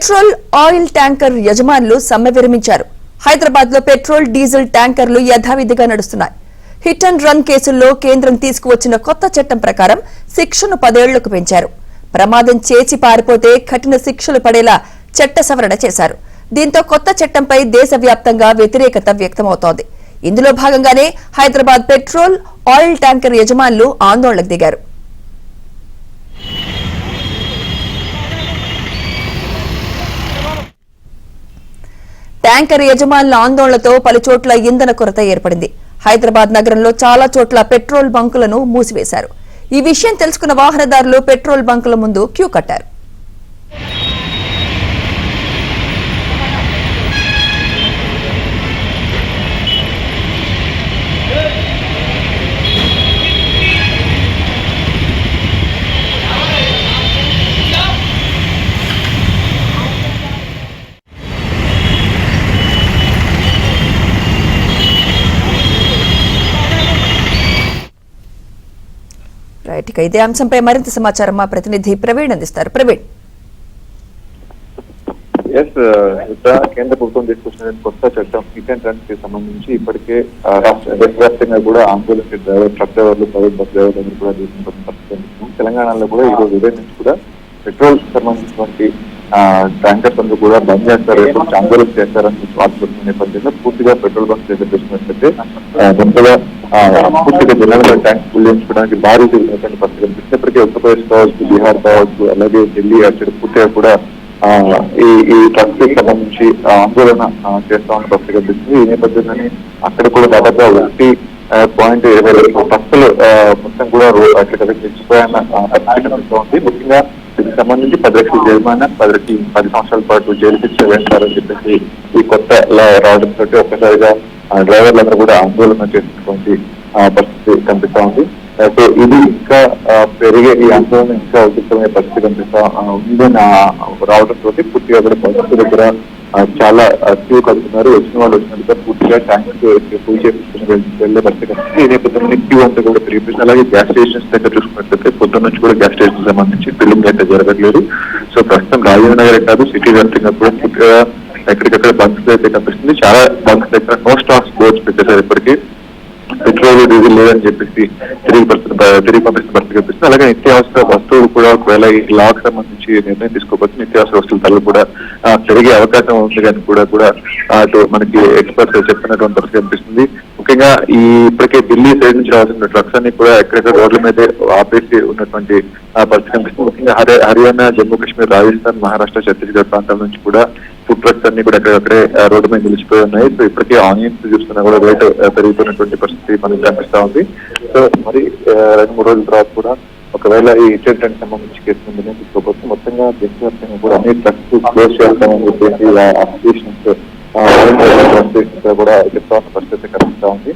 Petrol oil tanker యజమానులు సమ్మె విరమించారు. హైదరాబాద్ లో పెట్రోల్ డీజిల్ ట్యాంకర్లు యథావిధిగా నడుస్తున్నాయి. హిట్ అండ్ రన్ కేసుల్లో కేంద్రం తీసుకువచ్చిన కొత్త చట్టం ప్రకారం శిక్షను 10 ఏళ్లకు పెంచారు. ప్రమాదం చేసి పారిపోతే కఠిన శిక్షలు పడేలా చట్ట సవరణ చేశారు. దీంతో కొత్త చట్టంపై దేశవ్యాప్తంగా వ్యతిరేకత వ్యక్తమవుతోంది. ఇందులో భాగంగానే హైదరాబాద్ పెట్రోల్ ఆయిల్ ట్యాంకర్ యజమానులు ఆందోళనకు దిగారు. ట్యాంకర్ యజమానుల ఆందోళనతో పలుచోట్ల ఇంధన కొరత ఏర్పడింది. హైదరాబాద్ నగరంలో చాలా చోట్ల పెట్రోల్ బంకులను మూసివేశారు. ఈ విషయం తెలుసుకున్న వాహనదారులు పెట్రోల్ బంకుల ముందు క్యూ కట్టారు. ఇదే అంశంపై మరింత సమాచారం మా ప్రతినిధి ప్రవీణ్ అందిస్తారు. ప్రవీణ్, కేంద్ర ప్రభుత్వం తీసుకొచ్చిన కొత్త చట్టం హిట్ అండ్ రన్స్ కి సంబంధించి ఇప్పటికే దేశవ్యాప్తంగా కూడా ఆందోళన ట్రక్ డ్రైవర్లు, ప్రైవేట్ బస్ డ్రైవర్లు కూడా తీసుకుంటున్న పరిస్థితి. తెలంగాణలో కూడా ఈ రోజు ఉదయం నుంచి కూడా పెట్రోల్ సంబంధించినటువంటి ట్యాంకర్స్ అందరూ కూడా బంద్ చేస్తారు, ఆందోళన చేస్తారని వార్తలు నేపథ్యంలో పూర్తిగా పెట్రోల్ బంక్ దగ్గర చూసినట్లయితే గంటగా పూర్తిగా జనాల ట్యాంక్ ఫుల్ చేయించుకోవడానికి భారీ తిరిగినటువంటి పరిస్థితి కనిపిస్తుంది. ఇప్పటికే ఉత్తరప్రదేశ్ కావచ్చు, బీహార్ కావచ్చు, అలాగే ఢిల్లీ అటు పూర్తిగా కూడా ఈ ట్రక్ కి సంబంధించి ఆందోళన చేస్తా ఉన్న పరిస్థితి కనిపిస్తుంది. ఈ నేపథ్యంలోనే అక్కడ కూడా దాదాపుగా 1.20 ట్రక్కులు మొత్తం కూడా అక్కడ నిలిచిపోయాన్న పరిస్థితి కనిపిస్తూ ఉంది. ముఖ్యంగా దీనికి సంబంధించి 10 లక్షల జరిమానా, 10 సంవత్సరాల పాటు జైలు శిక్ష వేస్తారని చెప్పేసి ఈ కొత్త లా రావడంతో ఒక్కసారిగా డ్రైవర్లందరూ కూడా ఆందోళన చేసినటువంటి పరిస్థితి కనిపిస్తా ఉంది. అయితే ఇది ఇంకా పెరిగే ఈ ఆందోళన ఇంకా ఉద్రిక్తమైన పరిస్థితి కనిపిస్తా ఉందని రావడంతో పూర్తిగా కూడా పరిస్థితులు కూడా చాలా క్యూ కడుతున్నారు. వచ్చిన వాళ్ళు వచ్చినట్టుగా పూర్తిగా ట్యాంక్ ఫుల్ చేపించుకుని వెళ్లే పరిస్థితి కనిపిస్తుంది. ఈ నేపథ్యంలో క్యూ అంతా కూడా పెరిగిపోయింది. అలాగే గ్యాస్ స్టేషన్స్ దగ్గర చూసుకున్నట్లయితే పొద్దున్న నుంచి కూడా గ్యాస్ స్టేషన్ సంబంధించి ఫిల్లింగ్ అయితే జరగట్లేదు. సో ప్రస్తుతం రాజేంద్ర నగర్ కాదు, సిటీ వ్యాప్తంగా కూడా పూర్తిగా ఎక్కడికక్కడ బంక్స్ అయితే కనిపిస్తుంది. చాలా బంక్స్ దగ్గర నో స్టాక్స్ బోర్డ్స్ పెట్టేశారు. ఇప్పటికీ పెట్రోల్, డీజిల్ లేదని చెప్పేసి తిరిగి పంపిస్తున్న పరిస్థితి కనిపిస్తుంది. అలాగే నిత్యావసర వస్తువులు కూడా ఒకవేళ ఈ లాకు సంబంధించి నిర్ణయం తీసుకోవచ్చు, నిత్యావసర వస్తువుల ధరలు కూడా పెరిగే అవకాశం ఉంది కానీ కూడా అటు మనకి ఎక్స్పర్ట్స్ చెప్తున్నటువంటి పరిస్థితి కనిపిస్తుంది. ముఖ్యంగా ఈ ఇప్పటికే ఢిల్లీ సైడ్ నుంచి రావాల్సిన ట్రక్స్ అన్ని కూడా ఎక్కడెక్కడ రోడ్ల మీదే ఆపేసి ఉన్నటువంటి పరిస్థితి కనిపిస్తుంది. ముఖ్యంగా హర్యానా, జమ్మూ కాశ్మీర్, రాజస్థాన్, మహారాష్ట్ర, ఛత్తీస్గఢ్ ప్రాంతాల నుంచి కూడా ఫుడ్ ట్రక్స్ అన్ని కూడా ఎక్కడెక్కడే రోడ్డు మీద నిలిచిపోయి ఉన్నాయి. సో ఇప్పటికే ఆనియన్స్ చూస్తున్నా కూడా రేటు పెరిగిపోయినటువంటి పరిస్థితి మనకు కనిపిస్తా ఉంది. సో మరి 2-3 రోజుల తర్వాత కూడా ఒకవేళ ఈ ఇన్సిడెంట్ సంబంధించి కేసు నిర్ణయం తీసుకోవచ్చు. మొత్తంగా దేశవ్యాప్తంగా కూడా అన్ని ట్రక్స్ క్లోజ్ చేస్తామని చెప్పేసి అప్లికేషన్స్ కూడా చెప్తా ఉన్న పరిస్థితి కనిపిస్తా ఉంది.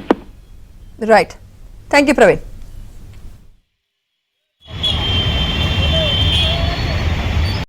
Right, thank you Praveen.